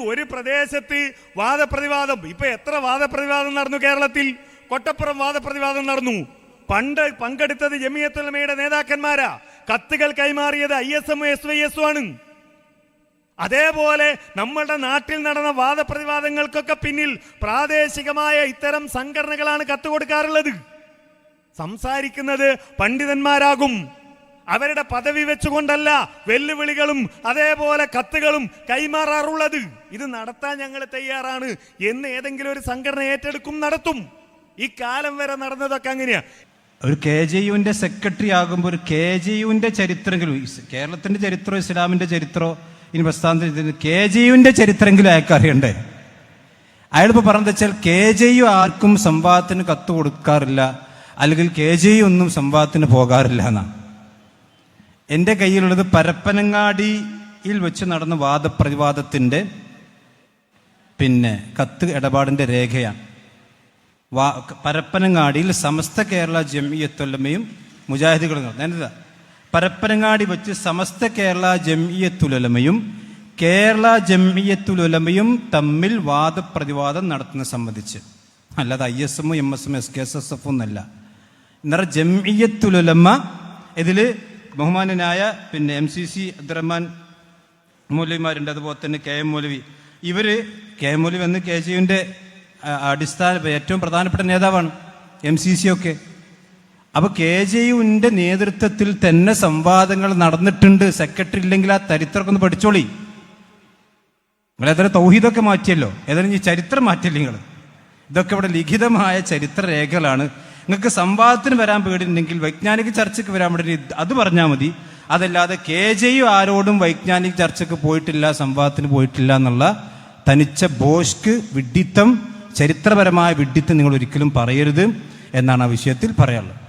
ഒരു പ്രദേശത്ത് വാദപ്രതിവാദം, ഇപ്പൊ എത്ര വാദപ്രതിവാദം നടന്നു കേരളത്തിൽ? കൊട്ടപ്പുറം വാദപ്രതിവാദം നടന്നു. പണ്ട് പങ്കെടുത്തത് ജമിയത്തുൽ ഉലമയുടെ നേതാക്കന്മാരാ. കത്തുകൾ കൈമാറിയത് ISM SYS ആണ്. അതേപോലെ നമ്മളുടെ നാട്ടിൽ നടന്ന വാദപ്രതിവാദങ്ങൾക്കൊക്കെ പിന്നിൽ പ്രാദേശികമായ ഇത്തരം സംഘടനകളാണ് കത്ത് കൊടുക്കാറുള്ളത്. സംസാരിക്കുന്നത് പണ്ഡിതന്മാരാകും. അവരുടെ പദവി വെച്ചുകൊണ്ടല്ല വെല്ലുവിളികളും അതേപോലെ കത്തുകളും കൈമാറാറുള്ളത്. ഇത് നടത്താൻ ഞങ്ങൾ തയ്യാറാണ് എന്ന് ഏതെങ്കിലും ഒരു സംഘടന ഏറ്റെടുക്കും, നടത്തും. ഈ കാലം വരെ നടന്നതൊക്കെ അങ്ങനെയാ. ഒരു KJUവിന്റെ സെക്രട്ടറി ആകുമ്പോൾ ഒരു KJUവിന്റെ ചരിത്രമെങ്കിലും, കേരളത്തിന്റെ ചരിത്രമോ ഇസ്ലാമിന്റെ ചരിത്രമോ ഇനി പ്രസ്ഥാനത്തിന് KJUവിന്റെ ചരിത്രമെങ്കിലും അയാൾക്ക് അറിയണ്ടേ? അയാളിപ്പോൾ പറഞ്ഞത് വെച്ചാൽ KJU ആർക്കും സംവാദത്തിന് കത്ത് കൊടുക്കാറില്ല, അല്ലെങ്കിൽ KJU ഒന്നും സംവാദത്തിന് പോകാറില്ല എന്നാണ്. എൻ്റെ കയ്യിലുള്ളത് പരപ്പനങ്ങാടിയിൽ വെച്ച് നടന്ന വാദപ്രതിവാദത്തിൻ്റെ കത്ത് ഇടപാടിൻ്റെ രേഖയാണ്. പരപ്പനങ്ങാടിയിൽ സമസ്ത കേരള ജംഇയ്യത്തുൽ ഉലമയും മുജാഹിദുകളും നടന്നത്. പരപ്പനങ്ങാടി വെച്ച് സമസ്ത കേരള ജംഇയ്യത്തുൽ ഉലമയും കേരള ജംഇയ്യത്തുൽ ഉലമയും തമ്മിൽ വാദപ്രതിവാദം നടത്തുന്ന സംബന്ധിച്ച്, അല്ലാതെ ISM MSM SKSSF ഒന്നല്ല. എന്നാൽ ജംഇയ്യത്തുൽ ഉലമ ഇതിൽ ബഹുമാനനായ MCC അബ്ദുറഹ്മാൻ മൗലവിമാരുണ്ട്, അതുപോലെ തന്നെ KM മൗലവി. KM മൗലവി എന്ന് KJUവിൻ്റെ അടിസ്ഥാന ഏറ്റവും പ്രധാനപ്പെട്ട നേതാവാണ്, MCC ഒക്കെ. അപ്പൊ KJUവിൻ്റെ നേതൃത്വത്തിൽ തന്നെ സംവാദങ്ങൾ നടന്നിട്ടുണ്ട്. സെക്രട്ടറി ഇല്ലെങ്കിൽ ആ ചരിത്രമൊക്കെ ഒന്ന് പഠിച്ചോളി. നിങ്ങൾ ഏതായാലും തൗഹീദൊക്കെ മാറ്റിയല്ലോ, ഏതായാലും ഈ ചരിത്രം മാറ്റില്ല നിങ്ങൾ. ഇതൊക്കെ ഇവിടെ ലിഖിതമായ ചരിത്ര രേഖകളാണ്. നിങ്ങൾക്ക് സംവാദത്തിന് വരാൻ പേടിയുണ്ടെങ്കിൽ വൈജ്ഞാനിക ചർച്ചയ്ക്ക് വരാൻ വേണ്ടി അത് പറഞ്ഞാൽ മതി. അതല്ലാതെ KJU ആരോടും വൈജ്ഞാനിക ചർച്ചയ്ക്ക് പോയിട്ടില്ല, സംവാദത്തിന് പോയിട്ടില്ല എന്നുള്ള തനിച്ച ബോഷ്ക്ക് വിഡ്ഢിത്തം, ചരിത്രപരമായ വിഡ്ഢിത്തം നിങ്ങൾ ഒരിക്കലും പറയരുത് എന്നാണ് ആ വിഷയത്തിൽ പറയാനുള്ളത്.